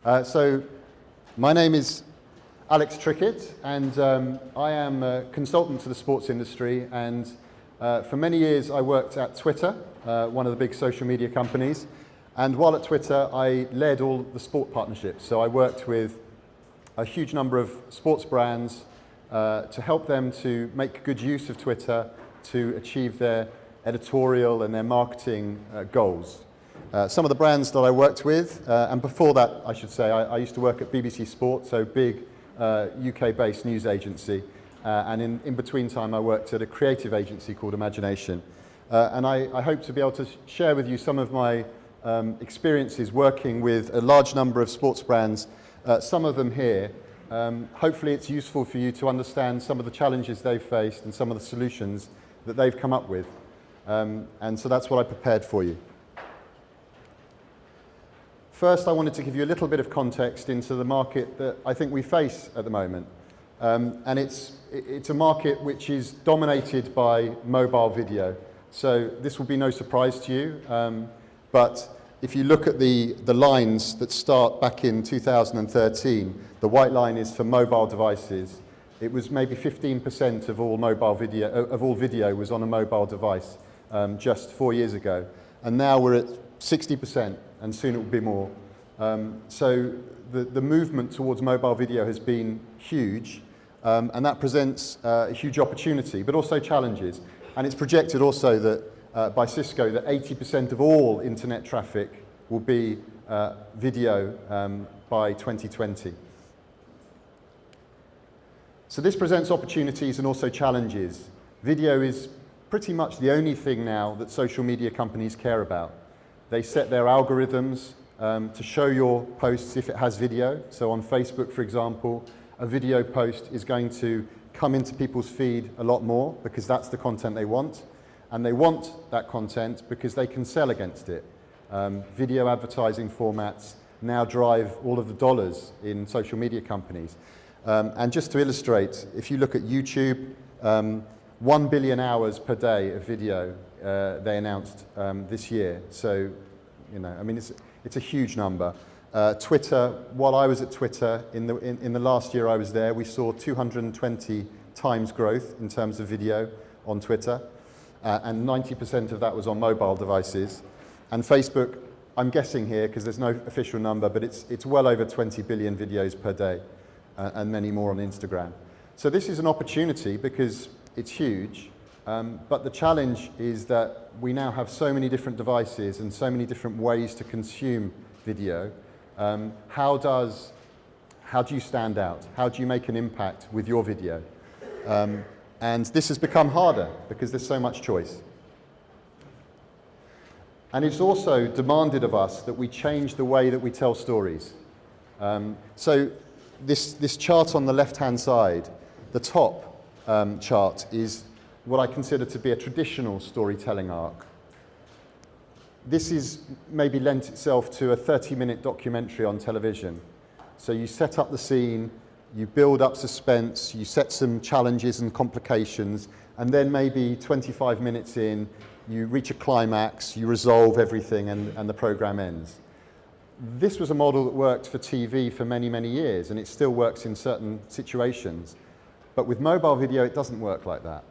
So my name is Alex Trickett, and I am a consultant to the sports industry, and for many years I worked at Twitter, one of the big social media companies, and while at Twitter I led all the sport partnerships. So I worked with a huge number of sports brands to help them to make good use of Twitter to achieve their editorial and their marketing goals. Some of the brands that I worked with, and before that I should say, I used to work at BBC Sport, so big UK-based news agency, and in between time I worked at a creative agency called Imagination. And I hope to be able to share with you some of my experiences working with a large number of sports brands, some of them here. Hopefully it's useful for you to understand some of the challenges they've faced and some of the solutions that they've come up with. And so that's what I prepared for you. First, I wanted to give you a little bit of context into the market that I think we face at the moment. And it's a market which is dominated by mobile video. So this will be no surprise to you. But if you look at the lines that start back in 2013, the white line is for mobile devices. It was maybe 15% of all mobile video, of all video was on a mobile device just 4 years ago. And now we're at 60%, and soon it will be more. So the movement towards mobile video has been huge, and that presents a huge opportunity, but also challenges. And it's projected also that by Cisco that 80% of all internet traffic will be video by 2020. So this presents opportunities and also challenges. Video is pretty much the only thing now that social media companies care about. They set their algorithms to show your posts if it has video. So on Facebook, for example, a video post is going to come into people's feed a lot more because that's the content they want. And they want that content because they can sell against it. Video advertising formats now drive all of the dollars in social media companies. And just to illustrate, if you look at YouTube, 1 billion hours per day of video they announced this year. So, you know, I mean, it's a huge number. Twitter, while I was at Twitter, in the last year I was there, we saw 220 times growth in terms of video on Twitter, and 90% of that was on mobile devices. And Facebook, I'm guessing here because there's no official number, but it's well over 20 billion videos per day, and many more on Instagram. So this is an opportunity because it's huge, but the challenge is that we now have so many different devices and so many different ways to consume video. How do you stand out? How do you make an impact with your video? And this has become harder because there's so much choice. And it's also demanded of us that we change the way that we tell stories. So this chart on the left-hand side, the top chart is what I consider to be a traditional storytelling arc. This is maybe lent itself to a 30-minute documentary on television. So you set up the scene, you build up suspense, you set some challenges and complications, and then maybe 25 minutes in, you reach a climax, you resolve everything, and the program ends. This was a model that worked for TV for many, many years, and it still works in certain situations. But with mobile video, it doesn't work like that,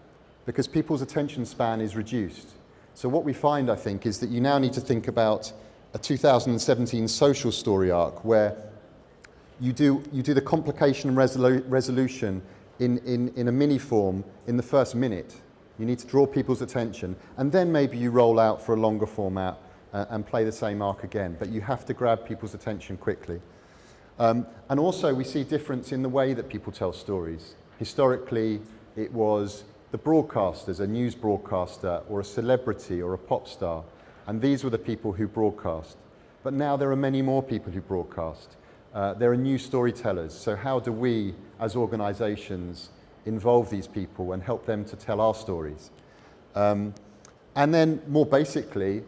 because people's attention span is reduced. So what we find, I think, is that you now need to think about a 2017 social story arc where you do the complication and resolution in a mini form in the first minute. You need to draw people's attention, and then maybe you roll out for a longer format and play the same arc again, but you have to grab people's attention quickly. And also we see difference in the way that people tell stories. Historically, it was the broadcasters, a news broadcaster or a celebrity or a pop star, and these were the people who broadcast. But now there are many more people who broadcast. There are new storytellers, so how do we as organizations involve these people and help them to tell our stories? And then more basically,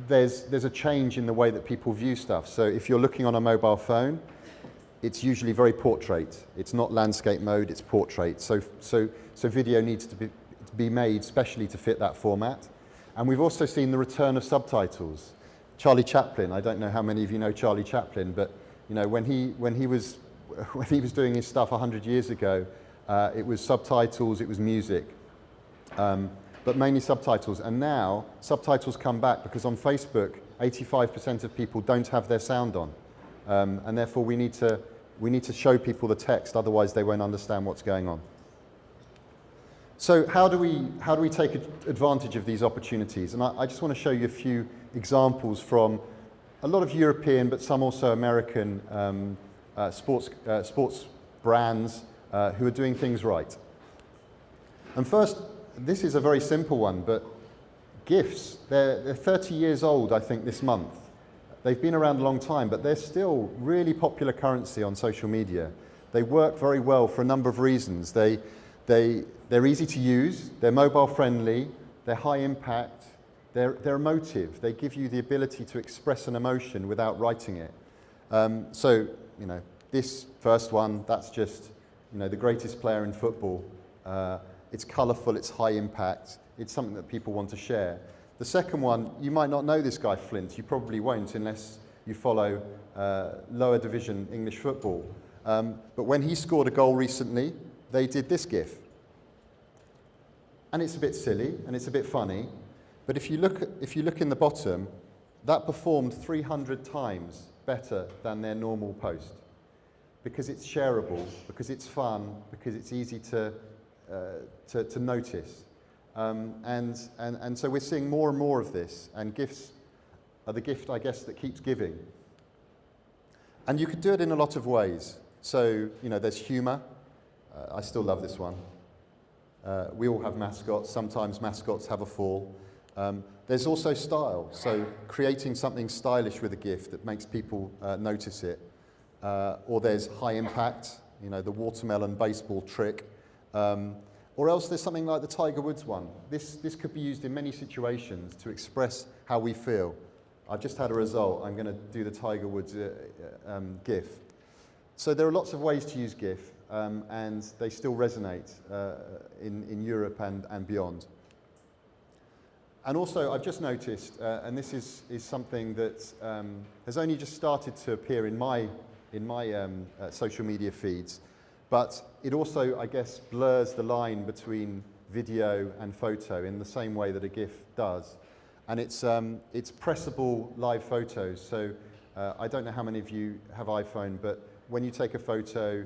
there's a change in the way that people view stuff. So if you're looking on a mobile phone, it's usually very portrait. It's not landscape mode, it's portrait. So video needs to be made specially to fit that format. And we've also seen the return of subtitles. Charlie Chaplin, I don't know how many of you know Charlie Chaplin, but You know, when he was doing his stuff 100 years ago, it was subtitles, it was music, but mainly subtitles. And now subtitles come back because on Facebook, 85% of people don't have their sound on, and therefore we need to show people the text, otherwise they won't understand what's going on. So how do we take advantage of these opportunities? And I just want to show you a few examples from a lot of European, but some also American sports brands who are doing things right. And first, this is a very simple one, but GIFs, they're 30 years old, I think, this month. They've been around a long time, but they're still really popular currency on social media. They work very well for a number of reasons. They're easy to use, they're mobile friendly, they're high impact, they're emotive. They give you the ability to express an emotion without writing it. So, you know, this first one, that's just, you know, the greatest player in football. It's colourful, it's high impact, it's something that people want to share. The second one, you might not know this guy Flint, you probably won't unless you follow lower division English football. But when he scored a goal recently, they did this GIF. And it's a bit silly and it's a bit funny, but if you look in the bottom, that performed 300 times better than their normal post, because it's shareable, because it's fun, because it's easy to notice, and so we're seeing more and more of this, and GIFs are the gift, I guess, that keeps giving. And you could do it in a lot of ways. So, you know, there's humour. I still love this one. We all have mascots. Sometimes mascots have a fall. There's also style, so creating something stylish with a GIF that makes people notice it. Or there's high impact, you know, the watermelon baseball trick. Or else there's something like the Tiger Woods one. This could be used in many situations to express how we feel. I've just had a result. I'm going to do the Tiger Woods GIF. So there are lots of ways to use GIF, and they still resonate in Europe and beyond. And also, I've just noticed, and this is something that has only just started to appear in my social media feeds, but it also, I guess, blurs the line between video and photo in the same way that a GIF does. And it's pressable live photos. So I don't know how many of you have iPhone, but when you take a photo,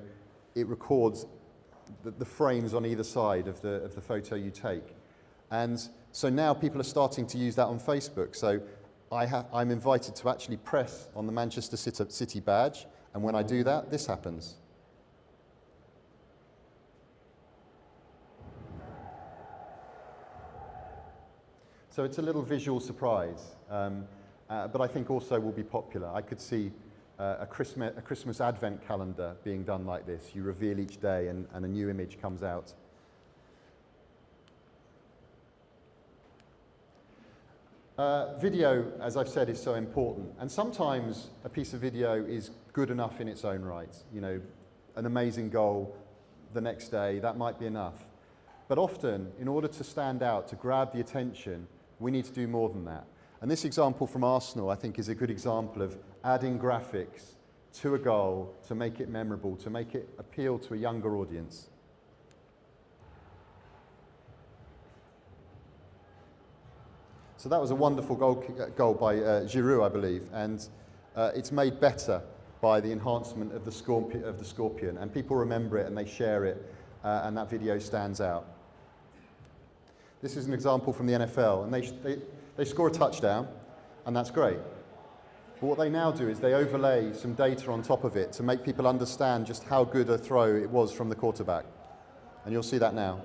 it records the frames on either side of the photo you take. And so now people are starting to use that on Facebook. So I'm invited to actually press on the Manchester City badge, and when I do that, this happens. So it's a little visual surprise, but I think also will be popular. I could see a Christmas advent calendar being done like this. You reveal each day and a new image comes out. Video, as I've said, is so important. And sometimes a piece of video is good enough in its own right. You know, an amazing goal the next day, that might be enough. But often, in order to stand out, to grab the attention, we need to do more than that. And this example from Arsenal, I think, is a good example of adding graphics to a goal to make it memorable, to make it appeal to a younger audience. So that was a wonderful goal by Giroud, I believe, and it's made better by the enhancement of the scorpion, and people remember it and they share it, and that video stands out. This is an example from the NFL, and they score a touchdown, and that's great. But what they now do is they overlay some data on top of it to make people understand just how good a throw it was from the quarterback. And you'll see that now.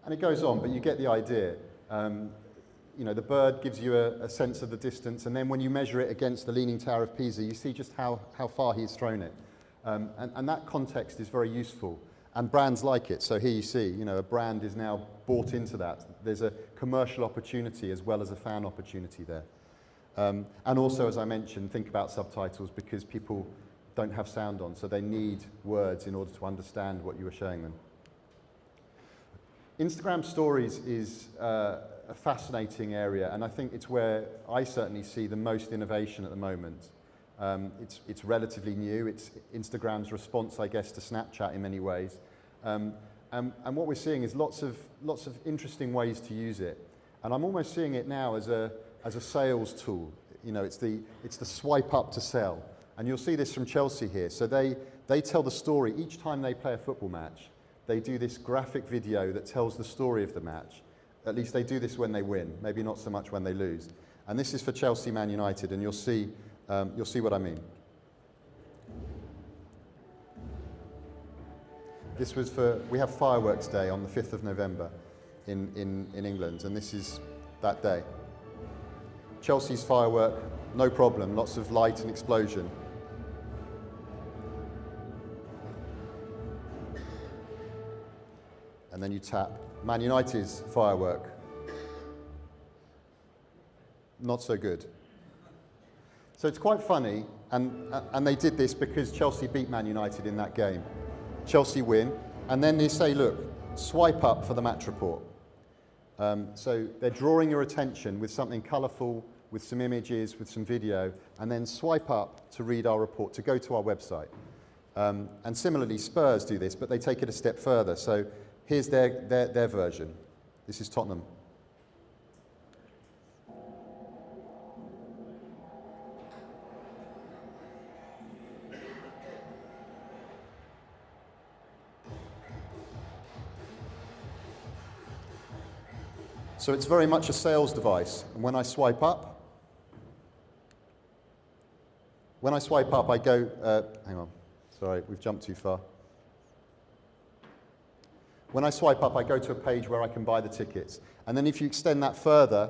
And it goes on, but you get the idea. You know, the bird gives you a sense of the distance, and then when you measure it against the Leaning Tower of Pisa, you see just how far he's thrown it. And that context is very useful. And brands like it. So here you see, you know, a brand is now bought into that. There's a commercial opportunity as well as a fan opportunity there. And also, as I mentioned, think about subtitles because people don't have sound on, so they need words in order to understand what you are showing them. Instagram Stories is a fascinating area, and I think it's where I certainly see the most innovation at the moment. It's relatively new. It's Instagram's response, I guess, to Snapchat in many ways. And what we're seeing is lots of interesting ways to use it. And I'm almost seeing it now as a sales tool. You know, it's the swipe up to sell. And you'll see this from Chelsea here. So they tell the story each time they play a football match. They do this graphic video that tells the story of the match. At least they do this when they win, maybe not so much when they lose. And this is for Chelsea Man United, and you'll see what I mean. This was we have Fireworks Day on the 5th of November in England, and this is that day. Chelsea's firework, no problem, lots of light and explosion. And then you tap Man United's firework. Not so good. So it's quite funny, and they did this because Chelsea beat Man United in that game. Chelsea win, and then they say, look, swipe up for the match report. So they're drawing your attention with something colourful, with some images, with some video, and then swipe up to read our report, to go to our website. And similarly, Spurs do this, but they take it a step further. So here's their version. This is Tottenham. So it's very much a sales device. And when I swipe up, I go, hang on, sorry, we've jumped too far. When I swipe up, I go to a page where I can buy the tickets. And then if you extend that further,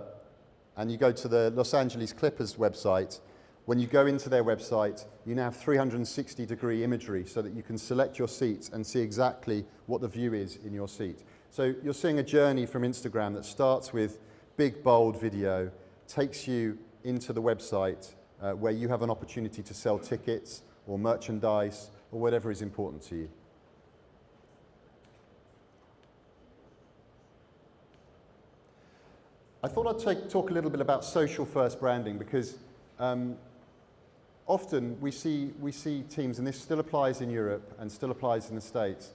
and you go to the Los Angeles Clippers website, when you go into their website, you now have 360-degree imagery so that you can select your seats and see exactly what the view is in your seat. So you're seeing a journey from Instagram that starts with big, bold video, takes you into the website where you have an opportunity to sell tickets or merchandise or whatever is important to you. I thought I'd talk a little bit about social-first branding because often we see teams, and this still applies in Europe and still applies in the States,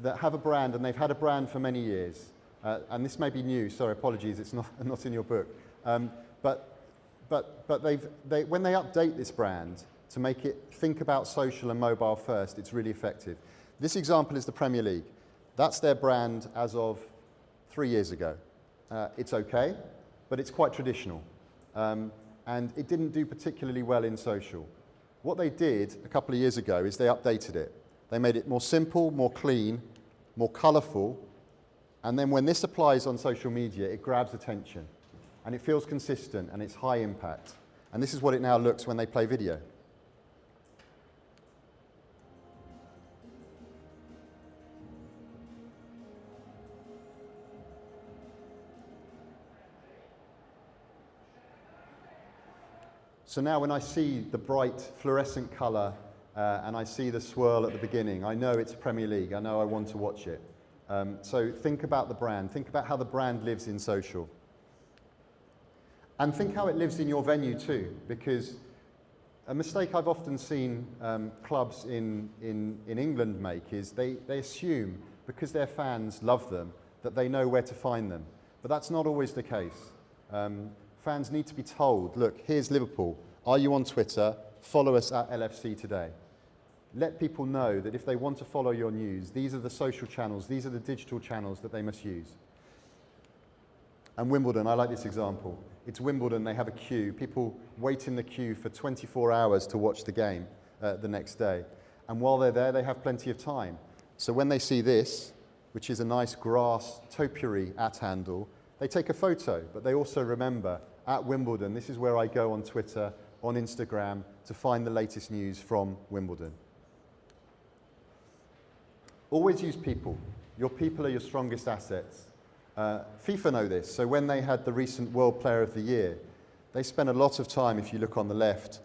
that have a brand, and they've had a brand for many years. And this may be new, sorry, apologies, it's not in your book. But when they update this brand to make it think about social and mobile first, it's really effective. This example is the Premier League. That's their brand as of 3 years ago. It's okay, but it's quite traditional. And it didn't do particularly well in social. What they did a couple of years ago is they updated it. They made it more simple, more clean, more colourful, and then when this applies on social media, it grabs attention, and it feels consistent, and it's high impact. And this is what it now looks when they play video. So now when I see the bright fluorescent colour and I see the swirl at the beginning, I know it's Premier League, I know I want to watch it. So think about the brand, think about how the brand lives in social. And think how it lives in your venue too, because a mistake I've often seen clubs in England make is they assume, because their fans love them, that they know where to find them. But that's not always the case. Fans need to be told, look, here's Liverpool. Are you on Twitter? Follow us at LFC today. Let people know that if they want to follow your news, these are the social channels, these are the digital channels that they must use. And Wimbledon, I like this example. It's Wimbledon, they have a queue. People wait in the queue for 24 hours to watch the game the next day. And while they're there, they have plenty of time. So when they see this, which is a nice grass topiary @ handle, they take a photo, but they also remember, at Wimbledon, this is where I go on Twitter, on Instagram, to find the latest news from Wimbledon. Always use people. Your people are your strongest assets. FIFA know this, so when they had the recent World Player of the Year, they spent a lot of time, if you look on the left,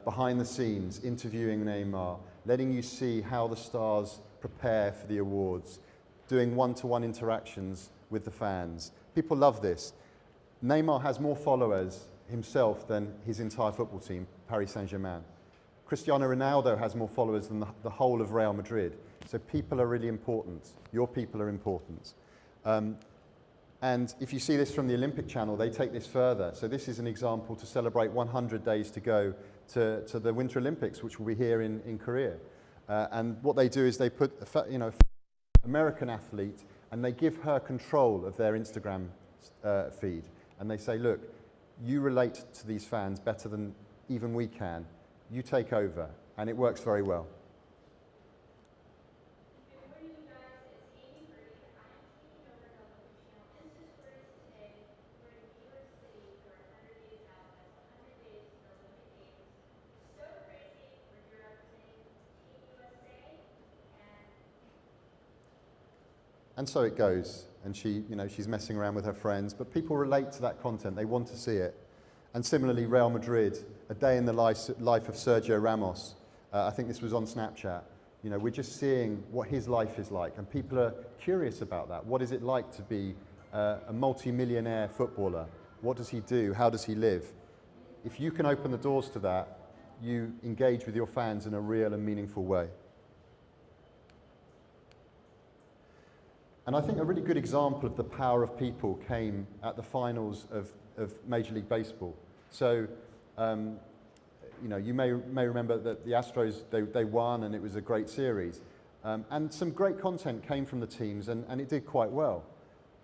behind the scenes, interviewing Neymar, letting you see how the stars prepare for the awards, doing one-to-one interactions with the fans. People love this. Neymar has more followers himself than his entire football team, Paris Saint-Germain. Cristiano Ronaldo has more followers than the whole of Real Madrid. So people are really important. Your people are important. And if you see this from the Olympic channel, they take this further. So this is an example to celebrate 100 days to go to the Winter Olympics, which will be here in Korea. And what they do is they put American athlete, and they give her control of their Instagram feed. And they say, look, you relate to these fans better than even we can. You take over. And it works very well. And so it goes, and she's messing around with her friends, but people relate to that content, they want to see it. And similarly, Real Madrid, a day in the life of Sergio Ramos. I think this was on Snapchat. We're just seeing what his life is like, and people are curious about that. What is it like to be a multi-millionaire footballer? What does he do? How does he live? If you can open the doors to that, you engage with your fans in a real and meaningful way. And I think a really good example of the power of people came at the finals of Major League Baseball. So, you may remember that the Astros, they won, and it was a great series. And some great content came from the teams, and it did quite well.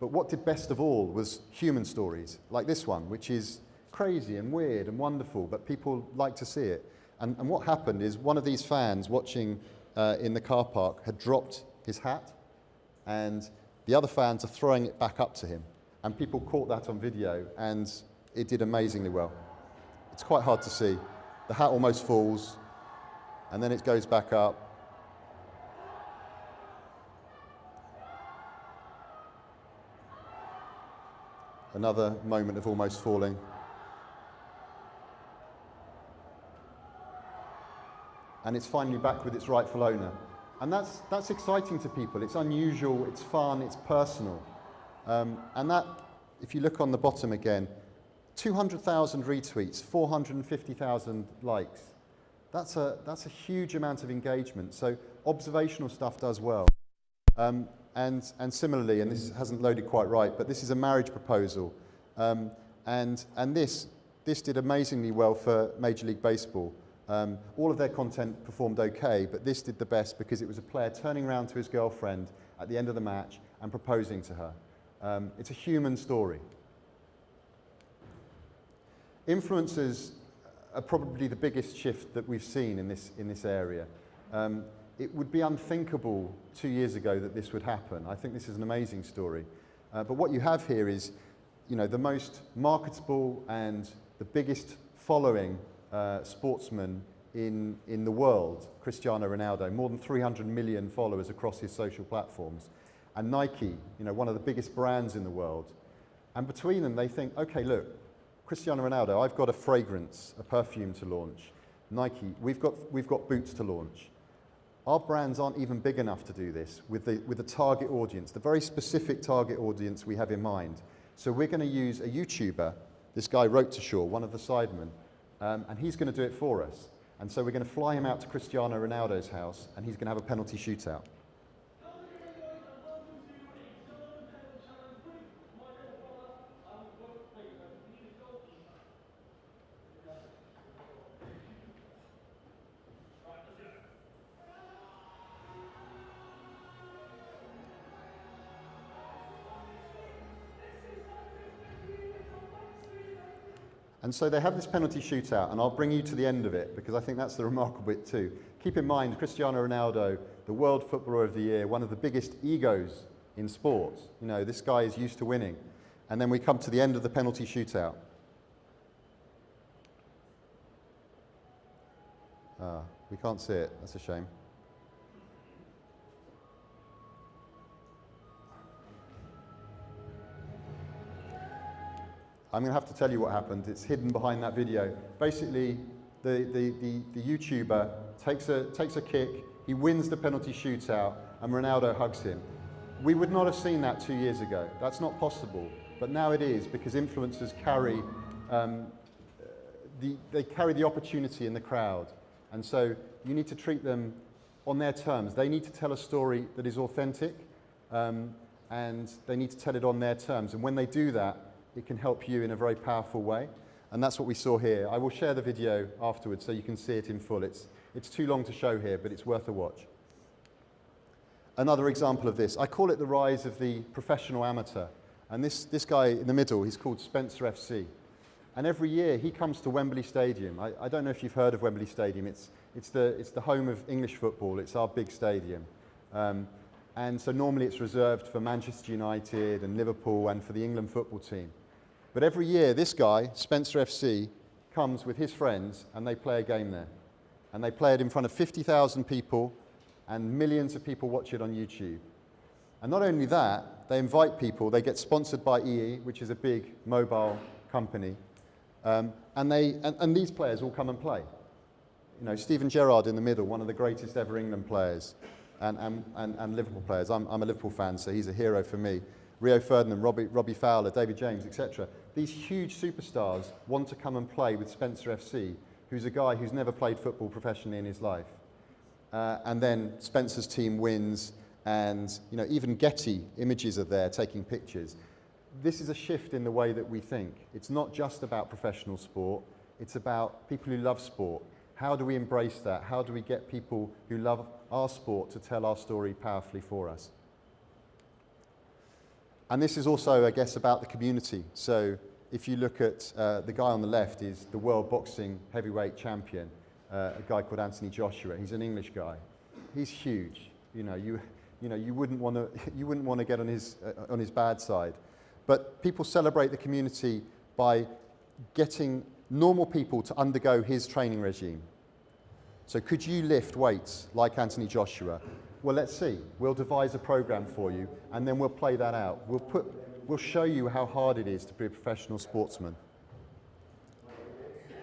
But what did best of all was human stories, like this one, which is crazy and weird and wonderful, but people like to see it. And what happened is one of these fans watching in the car park had dropped his hat, and the other fans are throwing it back up to him. And people caught that on video, and it did amazingly well. It's quite hard to see. The hat almost falls, and then it goes back up. Another moment of almost falling. And it's finally back with its rightful owner. And that's exciting to people. It's unusual, it's fun, it's personal. And that, if you look on the bottom again, 200,000 retweets, 450,000 likes. That's a huge amount of engagement. So observational stuff does well. And similarly, and this hasn't loaded quite right, but this is a marriage proposal. And this did amazingly well for Major League Baseball. All of their content performed okay, but this did the best because it was a player turning around to his girlfriend at the end of the match and proposing to her. It's a human story. Influencers are probably the biggest shift that we've seen in this area. It would be unthinkable 2 years ago that this would happen. I think this is an amazing story. But what you have here is, the most marketable and the biggest following sportsman in the world, Cristiano Ronaldo, more than 300 million followers across his social platforms. And Nike, one of the biggest brands in the world. And between them, they think, okay, look, Cristiano Ronaldo, I've got a fragrance, a perfume to launch. Nike, we've got boots to launch. Our brands aren't even big enough to do this with the target audience, the very specific target audience we have in mind. So we're going to use a YouTuber, this guy Road to Shore, one of the sidemen, and he's going to do it for us. And so we're going to fly him out to Cristiano Ronaldo's house, and he's going to have a penalty shootout. And so they have this penalty shootout, and I'll bring you to the end of it because I think that's the remarkable bit too. Keep in mind, Cristiano Ronaldo, the World Footballer of the Year, one of the biggest egos in sport. This guy is used to winning. And then we come to the end of the penalty shootout. We can't see it, that's a shame. I'm going to have to tell you what happened. It's hidden behind that video. Basically, the YouTuber takes a kick, he wins the penalty shootout, and Ronaldo hugs him. We would not have seen that 2 years ago. That's not possible. But now it is, because influencers carry the opportunity in the crowd. And so you need to treat them on their terms. They need to tell a story that is authentic, and they need to tell it on their terms. And when they do that, it can help you in a very powerful way. And that's what we saw here. I will share the video afterwards so you can see it in full. It's too long to show here, but it's worth a watch. Another example of this, I call it the rise of the professional amateur. And this guy in the middle, he's called Spencer FC. And every year he comes to Wembley Stadium. I don't know if you've heard of Wembley Stadium. It's the home of English football. It's our big stadium. And so normally it's reserved for Manchester United and Liverpool and for the England football team. But every year this guy, Spencer FC, comes with his friends and they play a game there. And they play it in front of 50,000 people, and millions of people watch it on YouTube. And not only that, they invite people, they get sponsored by EE, which is a big mobile company, and these players all come and play. You know, Steven Gerrard in the middle, one of the greatest ever England players, and Liverpool players. I'm a Liverpool fan, so he's a hero for me. Rio Ferdinand, Robbie Fowler, David James, etc. These huge superstars want to come and play with Spencer FC, who's a guy who's never played football professionally in his life. And then Spencer's team wins, and you know, even Getty images are there taking pictures. This is a shift in the way that we think. It's not just about professional sport, it's about people who love sport. How do we embrace that? How do we get people who love our sport to tell our story powerfully for us? And this is also, I guess, about the community. So if you look at the guy on the left is the world boxing heavyweight champion, a guy called Anthony Joshua. He's an English guy. He's huge. You wouldn't want to get on his bad side. But people celebrate the community by getting normal people to undergo his training regime. So could you lift weights like Anthony Joshua? Well, let's see. We'll devise a program for you, and then we'll play that out. We'll show you how hard it is to be a professional sportsman.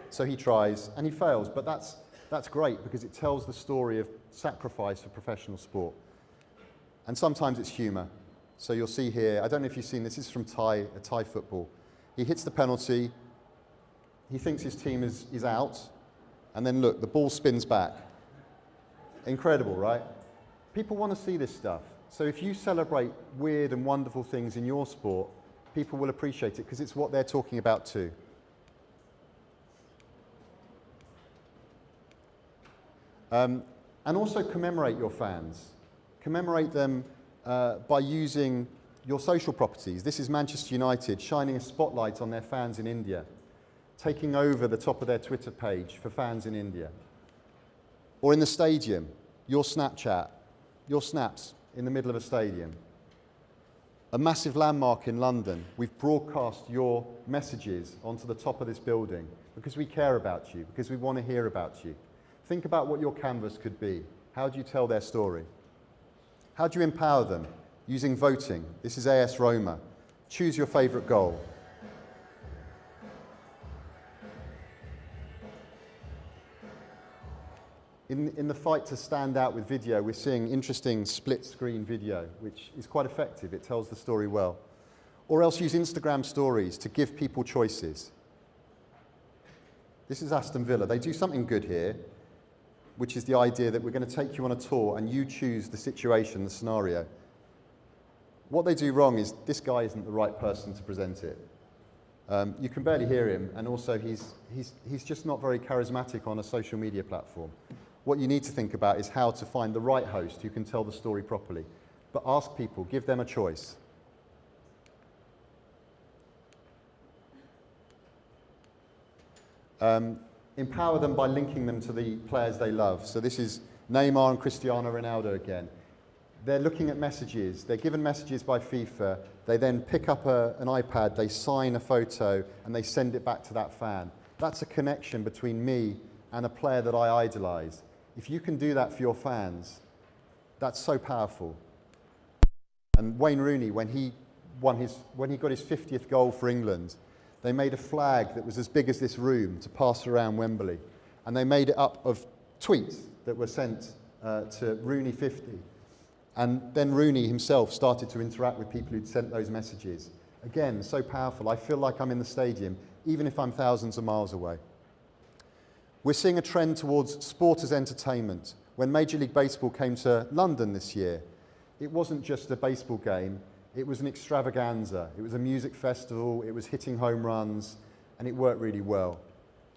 So he tries, and he fails, but that's great because it tells the story of sacrifice for professional sport. And sometimes it's humour. So you'll see here, I don't know if you've seen this is from Thai football. He hits the penalty, he thinks his team is out, and then look, the ball spins back. Incredible, right? People want to see this stuff. So if you celebrate weird and wonderful things in your sport, people will appreciate it because it's what they're talking about too. And also commemorate your fans. Commemorate them by using your social properties. This is Manchester United shining a spotlight on their fans in India, taking over the top of their Twitter page for fans in India. Or in the stadium, your Snapchat, your snaps in the middle of a stadium. A massive landmark in London, we've broadcast your messages onto the top of this building because we care about you, because we want to hear about you. Think about what your canvas could be. How do you tell their story? How do you empower them? Using voting. This is AS Roma. Choose your favourite goal. In the fight to stand out with video, we're seeing interesting split-screen video, which is quite effective. It tells the story well. Or else use Instagram stories to give people choices. This is Aston Villa. They do something good here, which is the idea that we're going to take you on a tour and you choose the situation, the scenario. What they do wrong is this guy isn't the right person to present it. You can barely hear him, and also he's just not very charismatic on a social media platform. What you need to think about is how to find the right host who can tell the story properly. But ask people, give them a choice. Empower them by linking them to the players they love. So this is Neymar and Cristiano Ronaldo again. They're looking at messages. They're given messages by FIFA. They then pick up an iPad, they sign a photo, and they send it back to that fan. That's a connection between me and a player that I idolise. If you can do that for your fans, that's so powerful. And Wayne Rooney, when he got his 50th goal for England, They made a flag that was as big as this room to pass around Wembley. And they made it up of tweets that were sent to Rooney 50. And then Rooney himself started to interact with people who'd sent those messages. Again, so powerful. I feel like I'm in the stadium, even if I'm thousands of miles away. We're seeing a trend towards sport as entertainment. When Major League Baseball came to London this year, it wasn't just a baseball game, it was an extravaganza. It was a music festival, it was hitting home runs, and it worked really well.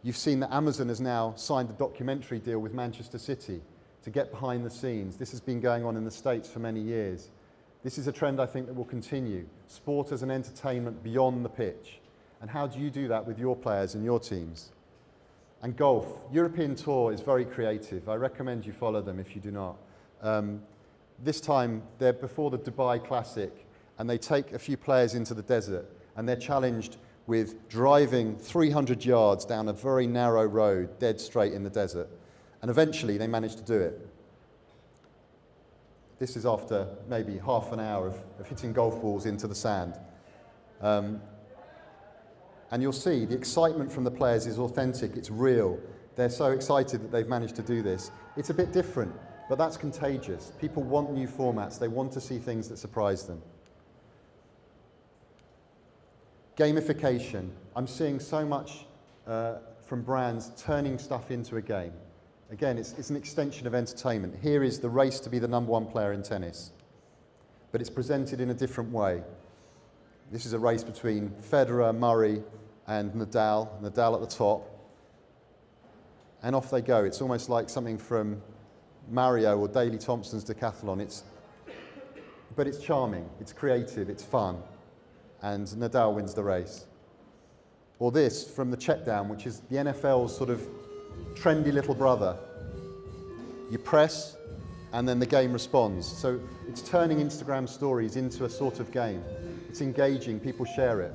You've seen that Amazon has now signed a documentary deal with Manchester City to get behind the scenes. This has been going on in the States for many years. This is a trend I think that will continue. Sport as an entertainment beyond the pitch. And how do you do that with your players and your teams? And golf. European Tour is very creative. I recommend you follow them if you do not. This time, they're before the Dubai Classic, and they take a few players into the desert, and they're challenged with driving 300 yards down a very narrow road, dead straight in the desert. And eventually, they manage to do it. This is after maybe half an hour of hitting golf balls into the sand. And you'll see the excitement from the players is authentic, it's real. They're so excited that they've managed to do this. It's a bit different, but that's contagious. People want new formats, they want to see things that surprise them. Gamification. I'm seeing so much from brands turning stuff into a game. Again, it's an extension of entertainment. Here is the race to be the #1 player in tennis, but it's presented in a different way. This is a race between Federer, Murray, and Nadal at the top. And off they go. It's almost like something from Mario or Daley Thompson's decathlon. But it's charming, it's creative, it's fun. And Nadal wins the race. Or this from the check down, which is the NFL's sort of trendy little brother. You press, and then the game responds. So it's turning Instagram stories into a sort of game. It's engaging, people share it.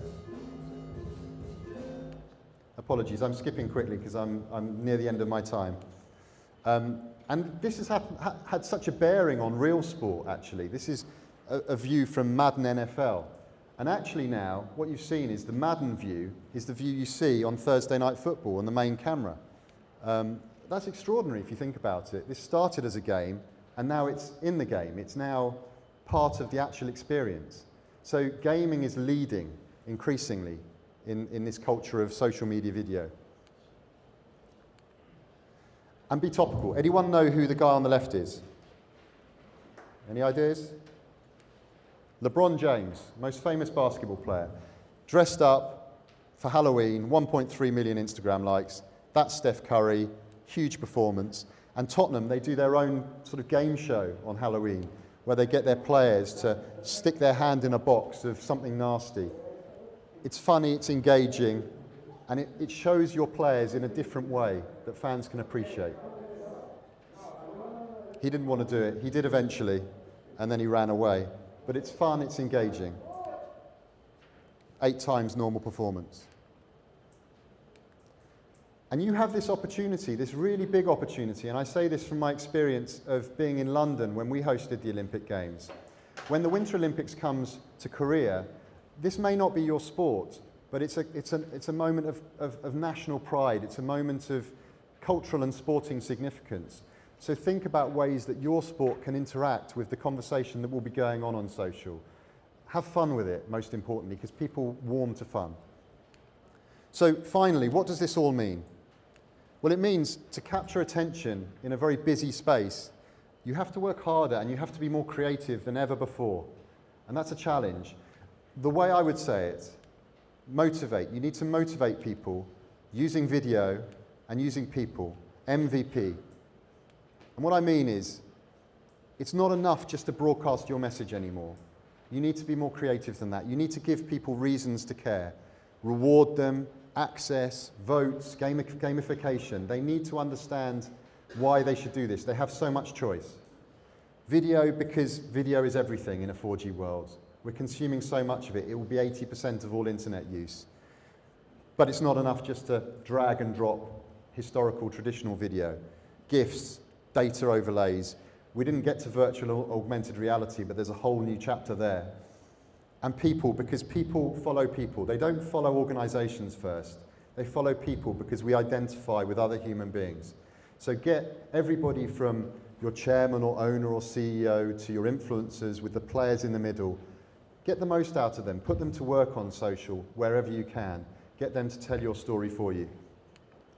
Apologies, I'm skipping quickly because I'm near the end of my time. And this has had such a bearing on real sport, actually. This is a view from Madden NFL. And actually now, what you've seen is the Madden view is the view you see on Thursday Night Football on the main camera. That's extraordinary if you think about it. This started as a game, and now it's in the game. It's now part of the actual experience. So gaming is leading, increasingly, in this culture of social media video. And be topical. Anyone know who the guy on the left is? Any ideas? LeBron James, most famous basketball player, dressed up for Halloween, 1.3 million Instagram likes. That's Steph Curry, huge performance. And Tottenham, they do their own sort of game show on Halloween, where they get their players to stick their hand in a box of something nasty. It's funny, it's engaging, and it shows your players in a different way that fans can appreciate. He didn't want to do it. He did eventually, and then he ran away. But it's fun, it's engaging. 8 times normal performance. And you have this opportunity, this really big opportunity, and I say this from my experience of being in London when we hosted the Olympic Games. When the Winter Olympics comes to Korea, this may not be your sport, but it's a moment of national pride. It's a moment of cultural and sporting significance. So think about ways that your sport can interact with the conversation that will be going on social. Have fun with it, most importantly, because people warm to fun. So finally, what does this all mean? Well, it means to capture attention in a very busy space, you have to work harder and you have to be more creative than ever before. And that's a challenge. The way I would say it, motivate. You need to motivate people using video and using people, MVP. And what I mean is, it's not enough just to broadcast your message anymore. You need to be more creative than that. You need to give people reasons to care. Reward them, access, votes, gamification. They need to understand why they should do this. They have so much choice. Video, because video is everything in a 4G world. We're consuming so much of it. It will be 80% of all internet use. But it's not enough just to drag and drop historical, traditional video. GIFs, data overlays. We didn't get to virtual augmented reality, but there's a whole new chapter there. And people, because people follow people. They don't follow organizations first. They follow people because we identify with other human beings. So get everybody from your chairman or owner or CEO to your influencers with the players in the middle. Get the most out of them. Put them to work on social wherever you can. Get them to tell your story for you.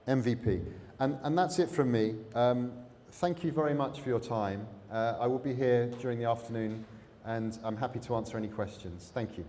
MVP. And that's it from me. Thank you very much for your time. I will be here during the afternoon and I'm happy to answer any questions. Thank you.